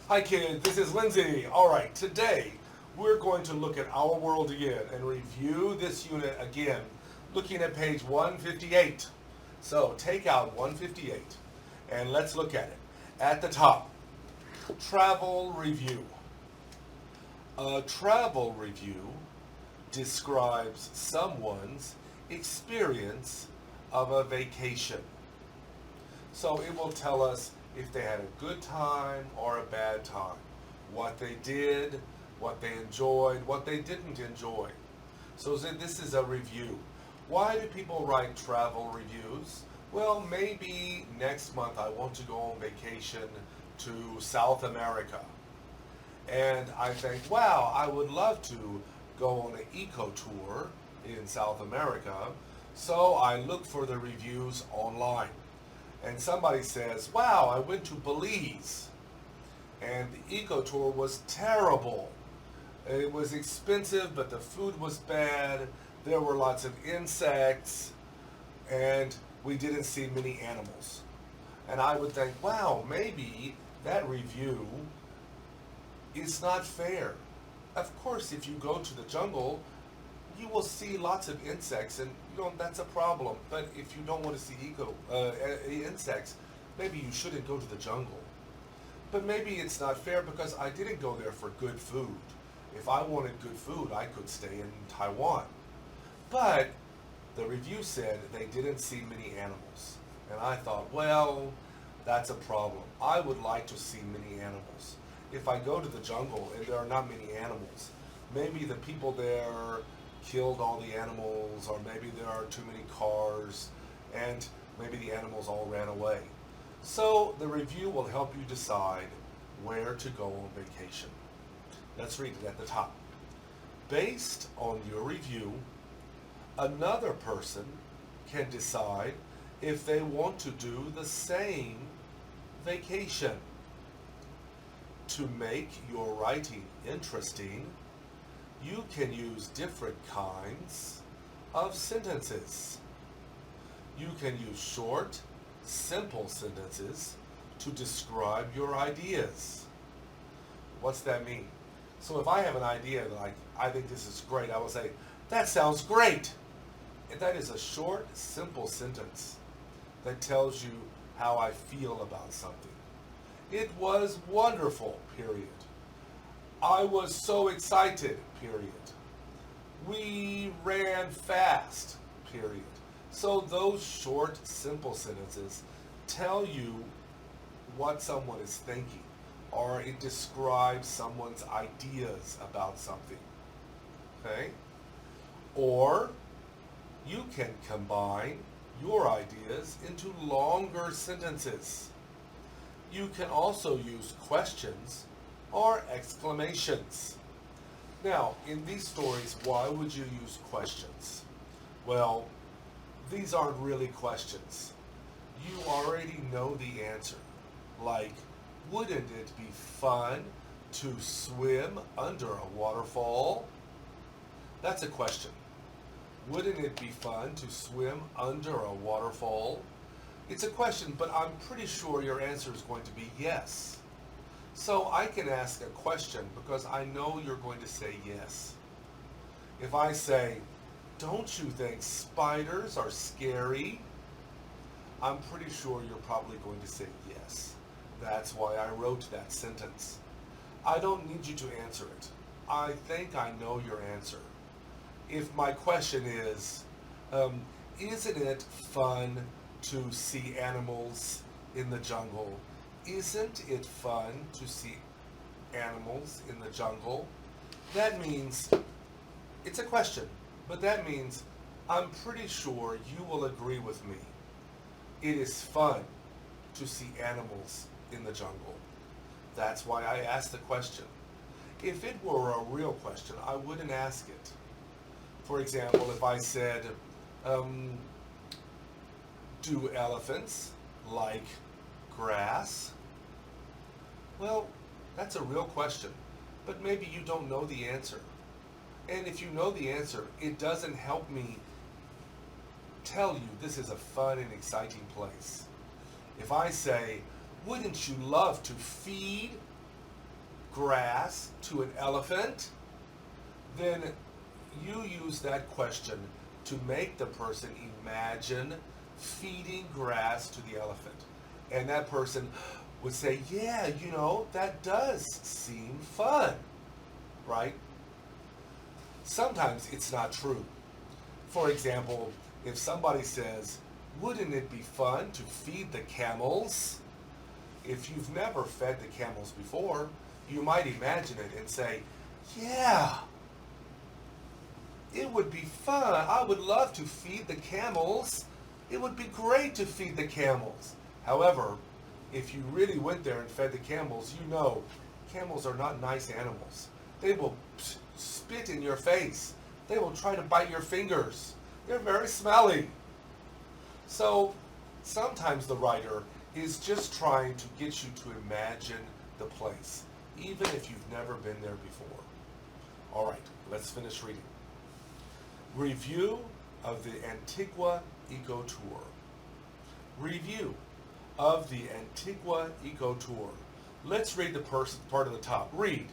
Hi kids, this is Lindsay. Alright, today we're going to look at our world again and review this unit again, looking at page 158. So take out 158 and let's look at it. At the top, travel review. A travel review describes someone's experience of a vacation. So it will tell us if they had a good time or a bad time, what they did, what they enjoyed, what they didn't enjoy. So this is a review. Why do people write travel reviews? Well, maybe next month I want to go on vacation to South America. And I think, wow, I would love to go on an eco tour in South America. So I look for the reviews online. And somebody says, wow, I went to Belize and the eco tour was terrible. It was expensive, but the food was bad. There were lots of insects and we didn't see many animals. And I would think, wow, maybe that review is not fair. Of course, if you go to the jungle, you will see lots of insects, and that's a problem. But if you don't want to see insects, maybe you shouldn't go to the jungle. But maybe it's not fair because I didn't go there for good food. If I wanted good food, I could stay in Taiwan. But the review said they didn't see many animals. And I thought, well, that's a problem. I would like to see many animals. If I go to the jungle and there are not many animals, maybe the people there killed all the animals, or maybe there are too many cars, and maybe the animals all ran away. So the review will help you decide where to go on vacation. Let's read it at the top. Based on your review, another person can decide if they want to do the same vacation. To make your writing interesting, you can use different kinds of sentences. You can use short, simple sentences to describe your ideas. What's that mean? So if I have an idea like, I think this is great, I will say, that sounds great. And that is a short, simple sentence that tells you how I feel about something. It was wonderful, period. I was so excited, period. We ran fast, period. So those short, simple sentences tell you what someone is thinking, or it describes someone's ideas about something. Okay? Or you can combine your ideas into longer sentences. You can also use questions or exclamations. Now, in these stories, why would you use questions? Well, these aren't really questions. You already know the answer. Like, wouldn't it be fun to swim under a waterfall? That's a question. Wouldn't it be fun to swim under a waterfall? It's a question, but I'm pretty sure your answer is going to be yes. So I can ask a question because I know you're going to say yes. If I say, don't you think spiders are scary? I'm pretty sure you're probably going to say yes. That's why I wrote that sentence. I don't need you to answer it. I think I know your answer. If my question is, isn't it fun to see animals in the jungle? Isn't it fun to see animals in the jungle? That means, it's a question, but that means I'm pretty sure you will agree with me. It is fun to see animals in the jungle. That's why I asked the question. If it were a real question, I wouldn't ask it. For example, if I said, do elephants like grass? Well, that's a real question, but maybe you don't know the answer. And if you know the answer, it doesn't help me tell you this is a fun and exciting place. If I say, wouldn't you love to feed grass to an elephant, then you use that question to make the person imagine feeding grass to the elephant. And that person would say, yeah, that does seem fun, right? Sometimes it's not true. For example, if somebody says, wouldn't it be fun to feed the camels? If you've never fed the camels before, you might imagine it and say, yeah, it would be fun. I would love to feed the camels. It would be great to feed the camels. However, if you really went there and fed the camels, camels are not nice animals. They will spit in your face. They will try to bite your fingers. They're very smelly. So sometimes the writer is just trying to get you to imagine the place, even if you've never been there before. All right, let's finish reading. Review of the Antigua Eco Tour. Review of the Antigua Eco Tour. Let's read the part of the top. Read.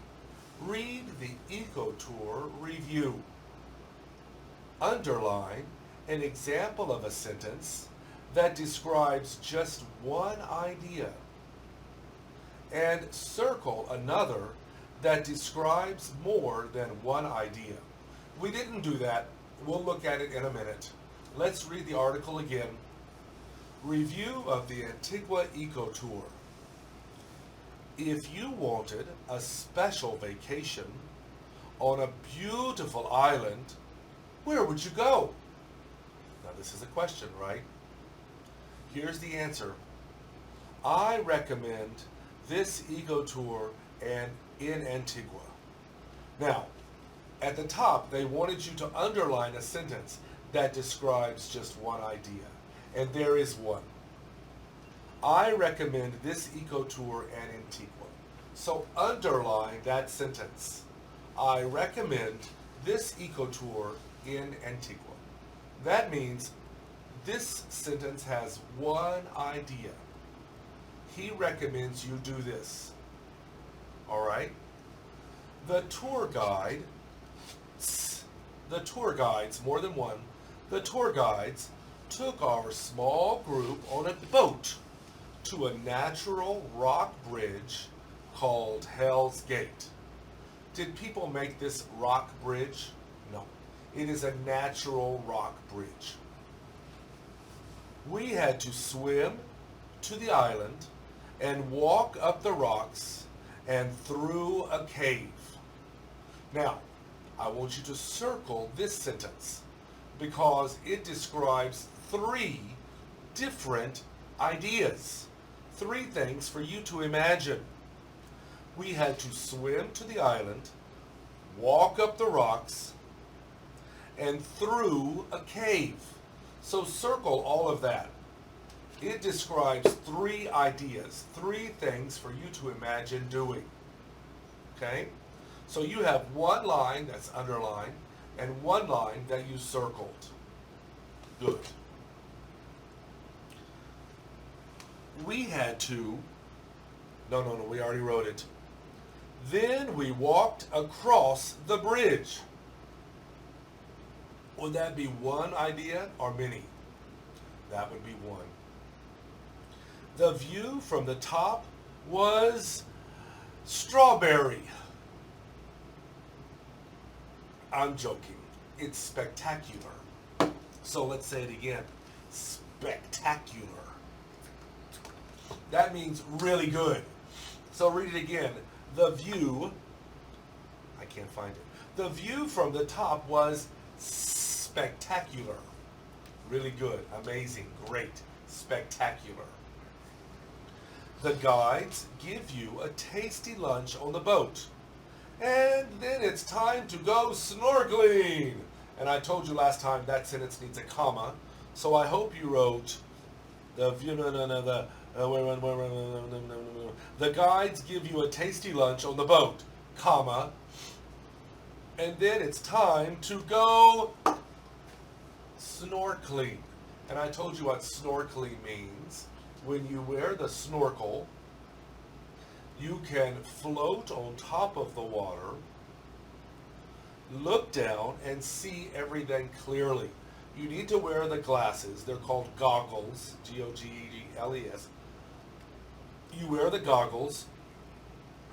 Read the Eco Tour review. Underline an example of a sentence that describes just one idea, and circle another that describes more than one idea. We didn't do that. We'll look at it in a minute. Let's read the article again. Review of the Antigua Eco Tour. If you wanted a special vacation on a beautiful island, where would you go? Now this is a question, right? Here's the answer. I recommend this eco tour in Antigua. Now, at the top, they wanted you to underline a sentence that describes just one idea. And there is one. I recommend this eco tour in Antigua. So underline that sentence. I recommend this eco tour in Antigua. That means this sentence has one idea. He recommends you do this. All right? The tour guides, more than one, the tour guides took our small group on a boat to a natural rock bridge called Hell's Gate. Did people make this rock bridge? No. It is a natural rock bridge. We had to swim to the island and walk up the rocks and through a cave. Now, I want you to circle this sentence because it describes three different ideas. Three things for you to imagine. We had to swim to the island, walk up the rocks, and through a cave. So circle all of that. It describes three ideas, three things for you to imagine doing. Okay? So you have one line that's underlined and one line that you circled. Good. We had to, no, we already wrote it. Then we walked across the bridge. Would that be one idea or many? That would be one. The view from the top was strawberry. I'm joking. It's spectacular. So let's say it again. Spectacular. That means really good. So read it again. The view, I can't find it. The view from the top was spectacular. Really good, amazing, great, spectacular. The guides give you a tasty lunch on the boat. And then it's time to go snorkeling. And I told you last time that sentence needs a comma. So I hope you wrote the view, the guides give you a tasty lunch on the boat, comma, and then it's time to go snorkeling. And I told you what snorkeling means. When you wear the snorkel, You can float on top of the water, look down, and see everything clearly. You need to wear the glasses. They're called goggles, G-O-G-G-L-E-S. You wear the goggles,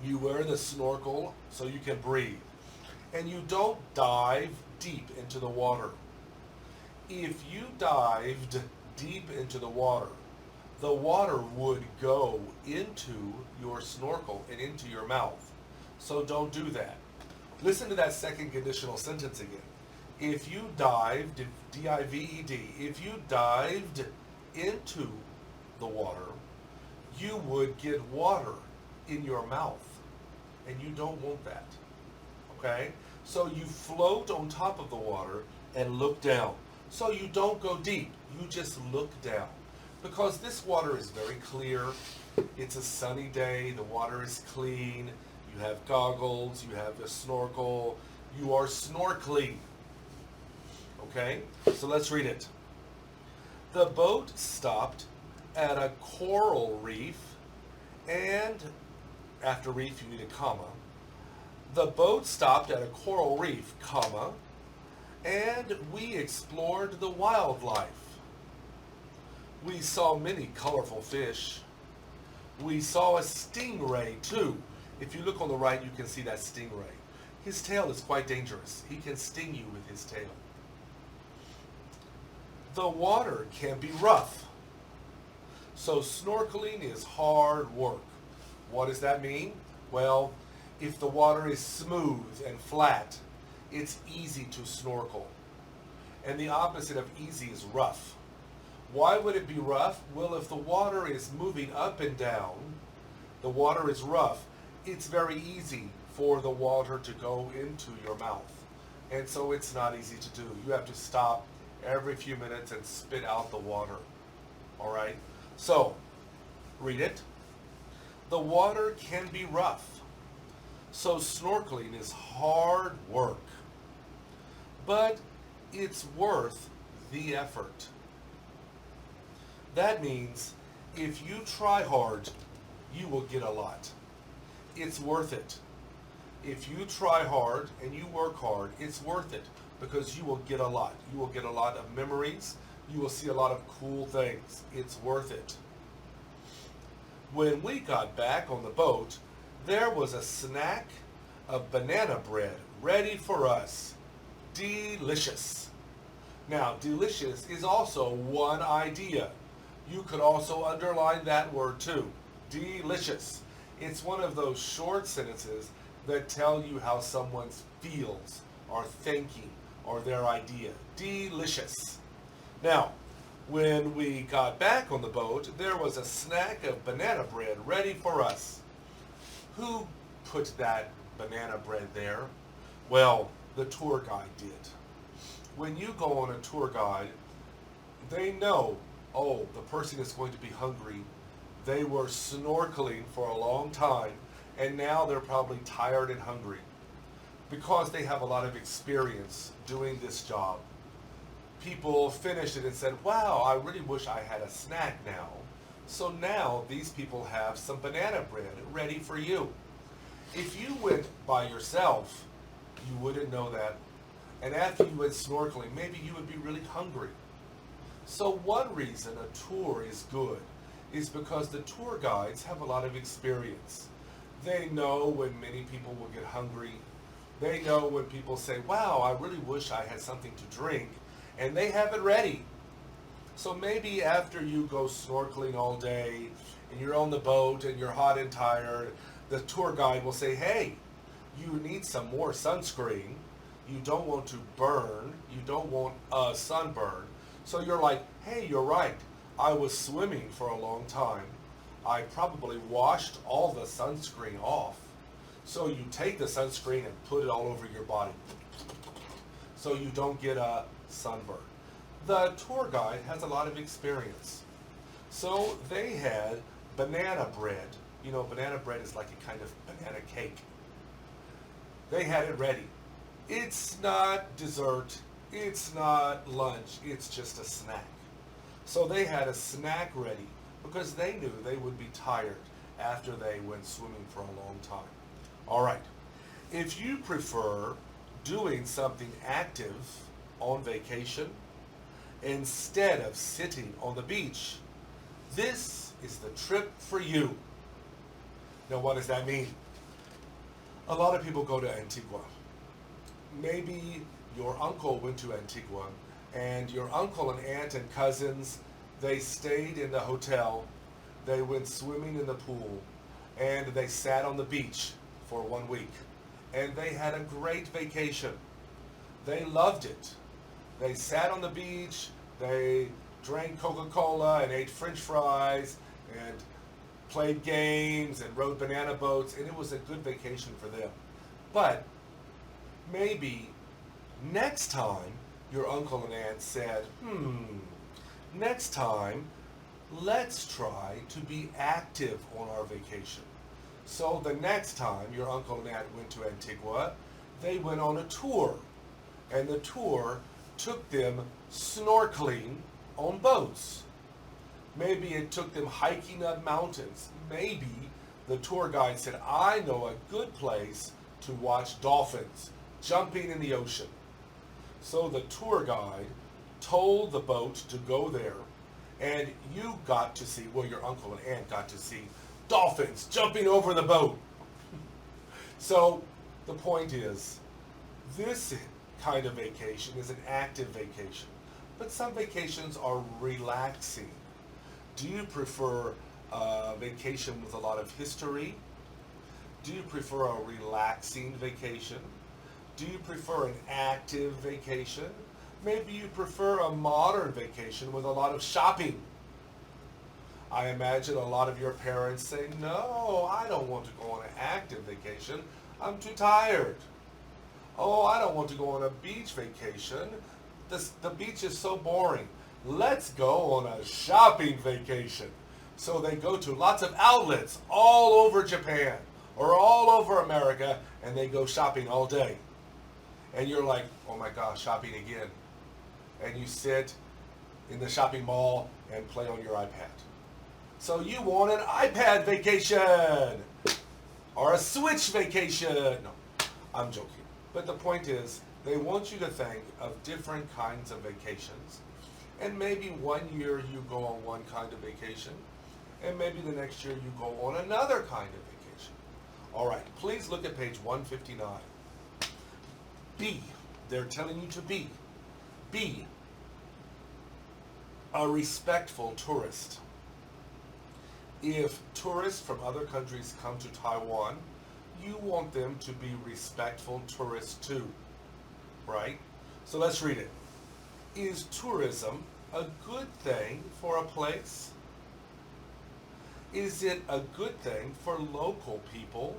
you wear the snorkel so you can breathe. And you don't dive deep into the water. If you dived deep into the water would go into your snorkel and into your mouth. So don't do that. Listen to that second conditional sentence again. If you dived, D-I-V-E-D, if you dived into the water, you would get water in your mouth. And you don't want that. Okay? So you float on top of the water and look down. So you don't go deep. You just look down. Because this water is very clear. It's a sunny day. The water is clean. You have goggles. You have a snorkel. You are snorkeling. Okay? So let's read it. The boat stopped at a coral reef, and after reef you need a comma. The boat stopped at a coral reef, comma, and we explored the wildlife. We saw many colorful fish. We saw a stingray too. If you look on the right, you can see that stingray. His tail is quite dangerous. He can sting you with his tail. The water can be rough. So snorkeling is hard work. What does that mean? Well, if the water is smooth and flat, it's easy to snorkel. And the opposite of easy is rough. Why would it be rough? Well, if the water is moving up and down, the water is rough, it's very easy for the water to go into your mouth. And so it's not easy to do. You have to stop every few minutes and spit out the water. All right? So, read it. The water can be rough. So snorkeling is hard work. But it's worth the effort. That means if you try hard, you will get a lot. It's worth it. If you try hard and you work hard, it's worth it because you will get a lot. You will get a lot of memories. You will see a lot of cool things. It's worth it. When we got back on the boat, there was a snack of banana bread ready for us. Delicious. Now, delicious is also one idea. You could also underline that word too. Delicious. It's one of those short sentences that tell you how someone feels or thinking or their idea. Delicious. Now, when we got back on the boat, there was a snack of banana bread ready for us. Who put that banana bread there? Well, the tour guide did. When you go on a tour guide, they know, oh, the person is going to be hungry. They were snorkeling for a long time, and now they're probably tired and hungry because they have a lot of experience doing this job. People finished it and said, wow, I really wish I had a snack now. So now these people have some banana bread ready for you. If you went by yourself, you wouldn't know that. And after you went snorkeling, maybe you would be really hungry. So one reason a tour is good is because the tour guides have a lot of experience. They know when many people will get hungry. They know when people say, wow, I really wish I had something to drink. And they have it ready. So maybe after you go snorkeling all day and you're on the boat and you're hot and tired, the tour guide will say, hey, you need some more sunscreen. You don't want to burn. You don't want a sunburn. So you're like, hey, you're right. I was swimming for a long time. I probably washed all the sunscreen off. So you take the sunscreen and put it all over your body so you don't get a sunburn. The tour guide has a lot of experience. So they had banana bread. You know, banana bread is like a kind of banana cake. They had it ready. It's not dessert. It's not lunch. It's just a snack. So they had a snack ready because they knew they would be tired after they went swimming for a long time. All right. If you prefer doing something active on vacation instead of sitting on the beach, this is the trip for you. Now, what does that mean? A lot of people go to Antigua. Maybe your uncle went to Antigua, and your uncle and aunt and cousins, they stayed in the hotel, they went swimming in the pool, and they sat on the beach for 1 week. And they had a great vacation. They loved it. They sat on the beach, they drank Coca-Cola and ate French fries and played games and rode banana boats, and it was a good vacation for them. But maybe next time your uncle and aunt said, next time let's try to be active on our vacation. So the next time your uncle and aunt went to Antigua, they went on a tour, and the tour took them snorkeling on boats. Maybe it took them hiking up mountains. Maybe the tour guide said, I know a good place to watch dolphins jumping in the ocean. So the tour guide told the boat to go there, and you got to see, well, your uncle and aunt got to see dolphins jumping over the boat. So the point is, this kind of vacation is an active vacation, but some vacations are relaxing. Do you prefer a vacation with a lot of history? Do you prefer a relaxing vacation? Do you prefer an active vacation? Maybe you prefer a modern vacation with a lot of shopping. I imagine a lot of your parents say, no, I don't want to go on an active vacation. I'm too tired. Oh, I don't want to go on a beach vacation. The beach is so boring. Let's go on a shopping vacation. So they go to lots of outlets all over Japan or all over America, and they go shopping all day. And you're like, oh my gosh, shopping again. And you sit in the shopping mall and play on your iPad. So you want an iPad vacation or a Switch vacation. No, I'm joking. But the point is, they want you to think of different kinds of vacations. And maybe one year you go on one kind of vacation, and maybe the next year you go on another kind of vacation. All right, please look at page 159. B, they're telling you to be. Be a respectful tourist. If tourists from other countries come to Taiwan, you want them to be respectful tourists too, right? So let's read it. Is tourism a good thing for a place? Is it a good thing for local people?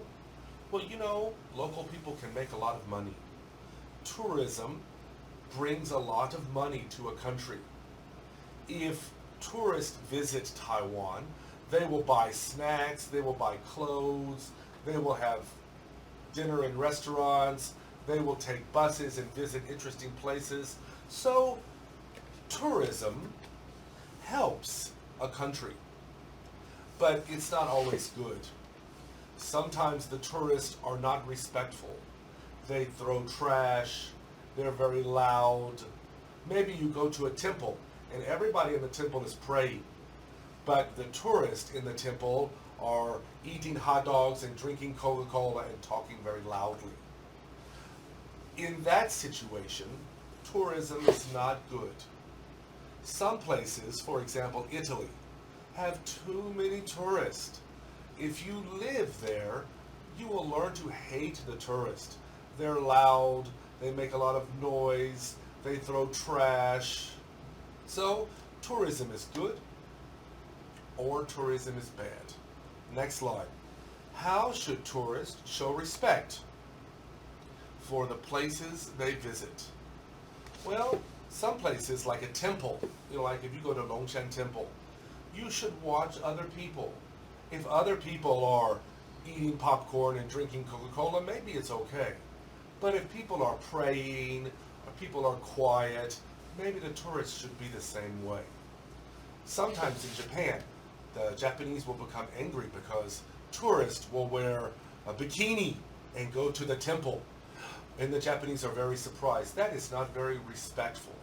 Well, you know, local people can make a lot of money. Tourism brings a lot of money to a country. If tourists visit Taiwan, they will buy snacks, they will buy clothes, they will have dinner in restaurants, they will take buses and visit interesting places. So tourism helps a country, but it's not always good. Sometimes the tourists are not respectful. They throw trash, they're very loud. Maybe you go to a temple and everybody in the temple is praying, but the tourists in the temple are eating hot dogs and drinking Coca-Cola and talking very loudly. In that situation, tourism is not good. Some places, for example Italy, have too many tourists. If you live there, you will learn to hate the tourists. They're loud, they make a lot of noise, they throw trash. So tourism is good or tourism is bad. Next slide. How should tourists show respect for the places they visit? Well, some places like a temple, like if you go to Longshan Temple, you should watch other people. If other people are eating popcorn and drinking Coca-Cola, maybe it's okay. But if people are praying, or people are quiet, maybe the tourists should be the same way. Sometimes in Japan, the Japanese will become angry because tourists will wear a bikini and go to the temple. And the Japanese are very surprised. That is not very respectful.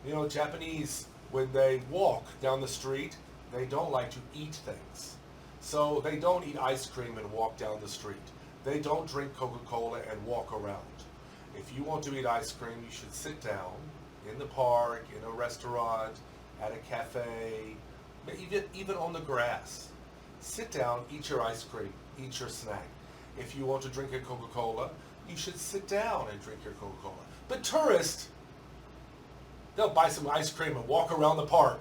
You know, Japanese, when they walk down the street, they don't like to eat things. So they don't eat ice cream and walk down the street. They don't drink Coca-Cola and walk around. If you want to eat ice cream, you should sit down in the park, in a restaurant, at a cafe, even on the grass. Sit down, eat your ice cream, eat your snack. If you want to drink a Coca-Cola, you should sit down and drink your Coca-Cola. But tourists, they'll buy some ice cream and walk around the park.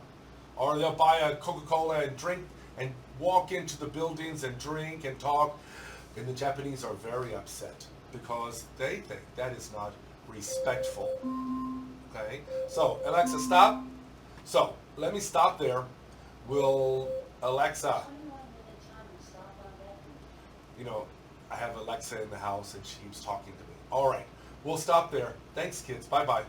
Or they'll buy a Coca-Cola and drink and walk into the buildings and drink and talk. And the Japanese are very upset because they think that is not respectful. Okay? So, Alexa, stop. So, let me stop there. Will Alexa, you know, I have Alexa in the house and she keeps talking to me. All right, we'll stop there. Thanks, kids. Bye-bye.